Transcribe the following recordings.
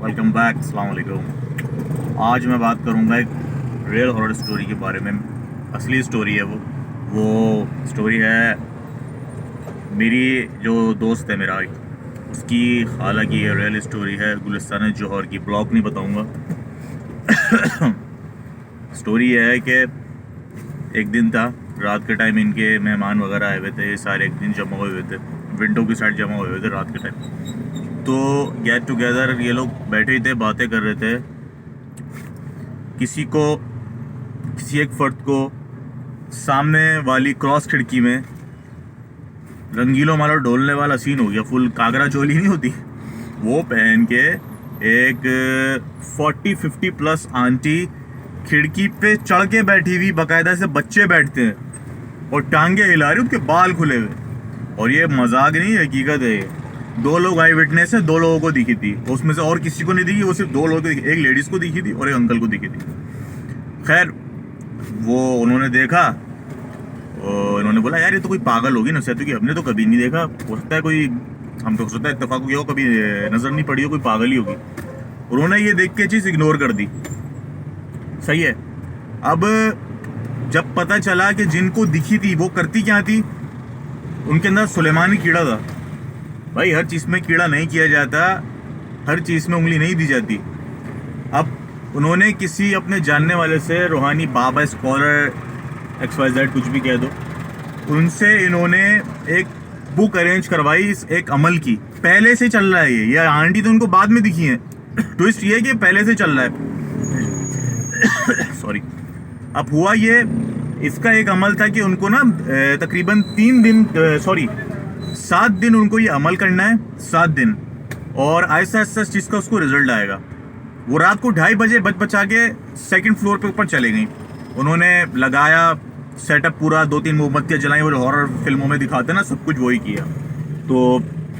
Welcome back. अस्सलाम वालेकुम। आज मैं बात करूंगा एक रियल हॉरर स्टोरी के बारे में। असली स्टोरी है वो स्टोरी है मेरी जो दोस्त है मेरा, उसकी खाला की रियल स्टोरी है। गुलिस्तान जौहर की, ब्लॉग नहीं बताऊंगा। स्टोरी ये है कि एक दिन था, रात के टाइम इनके मेहमान वगैरह आए हुए थे, ये सारे एक दिन जमा हुए हुए थे, विंडो की साइड जमा हुए हुए थे रात के टाइम। तो गेट टुगेदर ये लोग बैठे ही थे, बातें कर रहे थे। किसी एक फर्द को सामने वाली क्रॉस खिड़की में रंगीलों मालो डोलने वाला सीन हो गया। फुल कागरा चोली नहीं होती, वो पहन के एक 40-50 प्लस आंटी खिड़की पे चढ़ के बैठी हुई, बाकायदा से बच्चे बैठते हैं और टांगे हिला रही, उनके बाल खुले हुए। और ये मजाक नहीं, हकीकत है। ये 2 लोग आई विटनेस है, 2 लोगों को दिखी थी, उसमें से और किसी को नहीं दिखी, वो सिर्फ 2 लोगों को दिखी। एक लेडीज को दिखी थी और एक अंकल को दिखी थी। खैर, वो उन्होंने देखा और इन्होंने बोला यार ये तो कोई पागल होगी ना, क्योंकि हमने तो कभी नहीं देखा। हो सकता है कोई, हम तो सोचता है इत्तेफाक हो गया हो, कभी नजर नहीं पड़ी हो, कोई पागल ही होगी। उन्होंने ये देख के चीज इग्नोर कर दी। सही है। अब जब पता चला कि जिनको दिखी थी वो करती क्या थी, उनके अंदर सुलेमानी कीड़ा था। भाई, हर चीज में कीड़ा नहीं किया जाता, हर चीज में उंगली नहीं दी जाती। अब उन्होंने किसी अपने जानने वाले से, रूहानी बाबा, स्कॉलर, XYZ कुछ भी कह दो, उनसे इन्होंने एक बुक अरेंज करवाई इस एक अमल की। पहले से चल रहा है ये आंटी तो उनको बाद में दिखी है। ट्विस्ट ये कि पहले से चल रहा है। सॉरी। अब हुआ ये, इसका एक अमल था कि उनको ना तकरीबन 7 दिन उनको ये अमल करना है, 7 दिन। और ऐसा ऐसा इस चीज़ का उसको रिजल्ट आएगा। वो रात को 2:30 बजे बचा के 2nd फ्लोर पे ऊपर चले गई। उन्होंने लगाया सेटअप पूरा, 2-3 मोमबत्तियाँ जलाई, वो हॉरर फिल्मों में दिखाते ना, सब कुछ वही किया। तो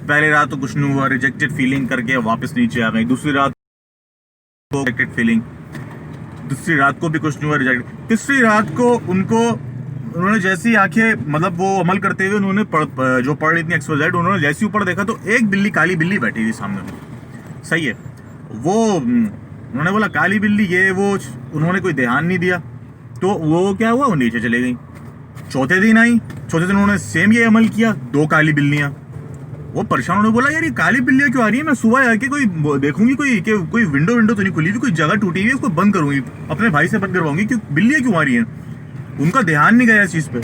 पहले रात तो कुछ नहीं हुआ, रिजेक्टेड फीलिंग करके वापस नीचे आ गई। दूसरी रात को रिजेक्टेड फीलिंग, दूसरी रात को भी कुछ नहीं हुआ, रिजेक्ट। तीसरी रात को उन्होंने जैसी आंखें, मतलब वो अमल करते हुए उन्होंने जो पढ़ रही थी XYZ, उन्होंने जैसे ऊपर देखा तो एक बिल्ली, काली बिल्ली बैठी थी सामने में। सही है। वो उन्होंने बोला काली बिल्ली, ये वो, उन्होंने कोई ध्यान नहीं दिया। तो वो क्या हुआ, वो नीचे चले गई। चौथे दिन आई, चौथे दिन उन्होंने सेम ये अमल किया, 2 काली बिल्लियां। वो परेशान, उन्होंने बोला यार ये काली बिल्लियां क्यों आ रही है, मैं सुबह आके कोई देखूंगी, कोई विंडो तो नहीं खुली हुई, कोई जगह टूटी हुई है, उसको बंद करूंगी, अपने भाई से बंद करवाऊंगी, क्यों बिल्लियां क्यों आ रही हैं। उनका ध्यान नहीं गया इस चीज पे।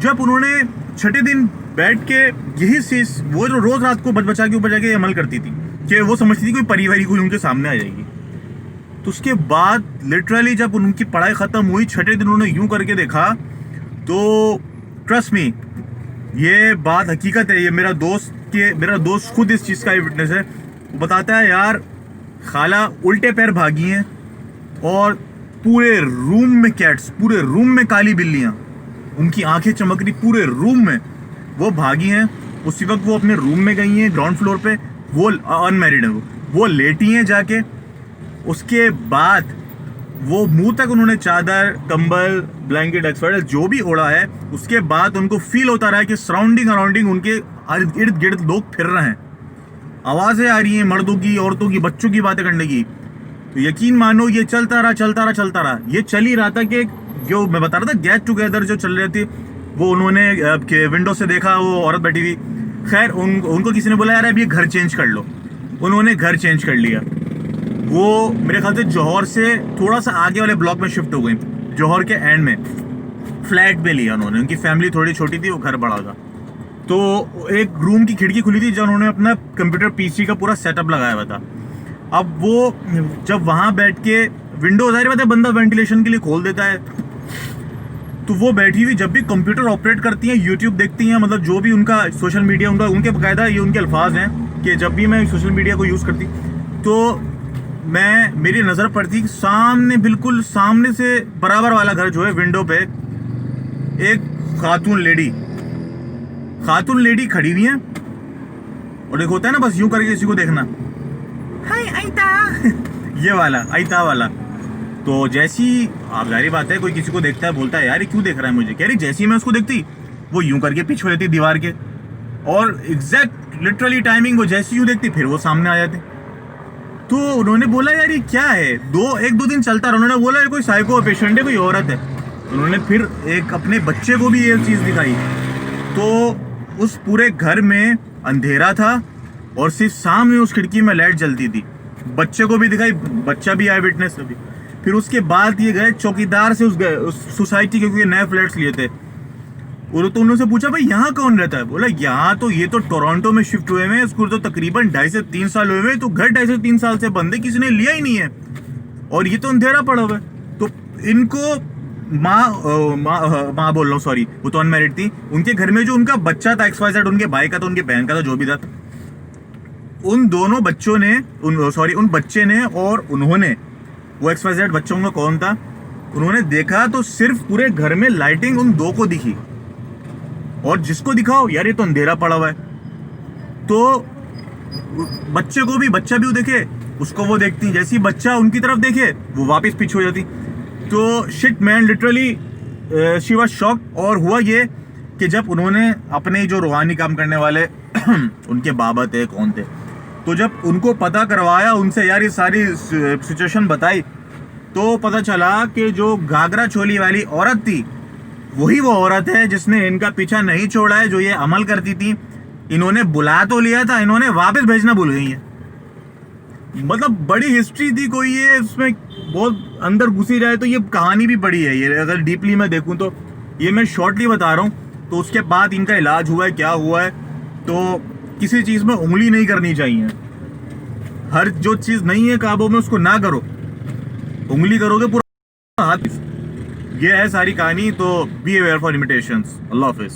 जब उन्होंने 6ठे दिन बैठ के यही चीज, वो जो रोज रात को बचा के ऊपर जाके अमल करती थी, कि वो समझती थी कोई परिवार कोई उनके सामने आ जाएगी। तो उसके बाद लिटरली जब उनकी पढ़ाई खत्म हुई, 6ठे दिन उन्होंने यूं करके देखा, तो ट्रस्ट मी, ये बात हकीकत है। ये मेरा दोस्त खुद इस चीज का विटनेस है। वो बताता है यार, खाला उल्टे पैर भागी हैं और पूरे रूम में कैट्स, पूरे रूम में काली बिल्लियां, उनकी आंखें चमक रही, पूरे रूम में वो भागी हैं। उसी वक्त वो अपने रूम में गई हैं, ग्राउंड फ्लोर पे। वो अनमैरिड है, वो लेटी हैं जाके। उसके बाद वो मुंह तक उन्होंने चादर, कंबल, ब्लैंकेट, एक्सपर्ट जो भी ओढ़ा है। उसके बाद उनको फील होता रहा है कि सराउंडिंग उनके इर्द गिर्द लोग फिर रहे हैं, आवाजें आ रही हैं मर्दों की, औरतों की, बच्चों की बातें करने की। तो यकीन मानो ये चलता रहा। ये चल ही रहा था कि जो मैं बता रहा था, गेट टुगेदर जो चल रही थी, वो उन्होंने विंडो से देखा, वो औरत बैठी हुई। खैर, उनको किसी ने बोला यार अब ये घर चेंज कर लो। उन्होंने घर चेंज कर लिया। वो मेरे ख्याल से जौहर से थोड़ा सा आगे वाले ब्लॉक में शिफ्ट हो गई, जौहर के एंड में फ्लैट में लिया उन्होंने। उनकी फैमिली थोड़ी छोटी थी, वो घर बड़ा था। तो एक रूम की खिड़की खुली थी, जब उन्होंने अपना कंप्यूटर PC का पूरा सेटअप लगाया हुआ था। अब वो जब वहां बैठ के, विंडो जाहिर बात है बंदा वेंटिलेशन के लिए खोल देता है, तो वो बैठी हुई जब भी कंप्यूटर ऑपरेट करती हैं, यूट्यूब देखती हैं, मतलब जो भी उनका सोशल मीडिया, उनके बाकायदा ये उनके अल्फाज हैं कि जब भी मैं सोशल मीडिया को यूज़ करती, तो मेरी नज़र पड़ती कि सामने, बिल्कुल सामने से बराबर वाला घर जो है, विंडो पे एक खातून लेडी खड़ी हुई है। और एक होता है ना बस यूं करके किसी को देखना, हाय आइता, ये वाला आइता वाला। तो जैसी, आप जारी बात है, कोई किसी को देखता है, बोलता है यार ये क्यों देख रहा है मुझे, कह रही जैसी मैं उसको देखती, वो यूं करके पीछे हो जाती दीवार के। और एग्जैक्ट लिटरली टाइमिंग वो जैसी यूँ देखती फिर वो सामने आ जाते। तो उन्होंने बोला यार ये क्या है, एक दो दिन चलता रहा। उन्होंने बोला ये कोई साइको पेशेंट है, कोई औरत है। उन्होंने फिर एक अपने बच्चे को भी ये चीज़ दिखाई। तो उस पूरे घर में अंधेरा था और सिर्फ सामने उस खिड़की में लाइट जलती थी। बच्चे को भी दिखाई, बच्चा भी आई विटनेस भी। फिर उसके बाद ये गए चौकीदार से उस सोसाइटी के, क्योंकि नए फ्लैट्स लिए थे। तो उन्होंने पूछा भाई यहाँ कौन रहता है? बोला यहाँ तो ये तो टोरंटो में शिफ्ट हुए हैं, इसको तो तकरीबन 2.5 से 3 साल हुए हैं, तो घर 2.5 से 3 साल से बंद है, किसी ने लिया ही नहीं है और ये तो अंधेरा पड़ा हुआ है। तो इनको माँ बोल रहा हूँ, सॉरी, वो तो अनमैरिड थी। उनके घर में जो उनका बच्चा था XYZ, उनके भाई का था, उनके बहन का था, जो भी था, उन दोनों बच्चों ने उन बच्चे ने और उन्होंने, वो XYZ बच्चों का कौन था, उन्होंने देखा तो सिर्फ पूरे घर में लाइटिंग उन दो को दिखी। और जिसको दिखाओ यार ये तो अंधेरा पड़ा हुआ है, तो बच्चा भी वो देखे, उसको वो देखती, जैसे ही बच्चा उनकी तरफ देखे वो वापस पीछे हो जाती। तो shit man, literally she was shock. और हुआ ये कि जब उन्होंने अपने जो रूहानी काम करने वाले उनके बाबा थे, कौन थे, तो जब उनको पता करवाया उनसे, यार ये सारी सिचुएशन बताई, तो पता चला कि जो घाघरा चोली वाली औरत थी वही वो औरत है जिसने इनका पीछा नहीं छोड़ा है, जो ये अमल करती थी। इन्होंने बुला तो लिया था, इन्होंने वापस भेजना भूल गई है। मतलब बड़ी हिस्ट्री थी कोई, ये उसमें बहुत अंदर घुसी जाए तो ये कहानी भी बड़ी है। ये अगर डीपली मैं देखूं तो, ये मैं शॉर्टली बता रहा हूँ। तो उसके बाद इनका इलाज हुआ है, क्या हुआ है, तो किसी चीज़ में उंगली नहीं करनी चाहिए। हर जो चीज़ नहीं है काबू में उसको ना करो, उंगली करोगे पूरा हाथ। ये है सारी कहानी। तो बी अवेयर फॉर लिमिटेशंस। अल्लाह हाफिज़।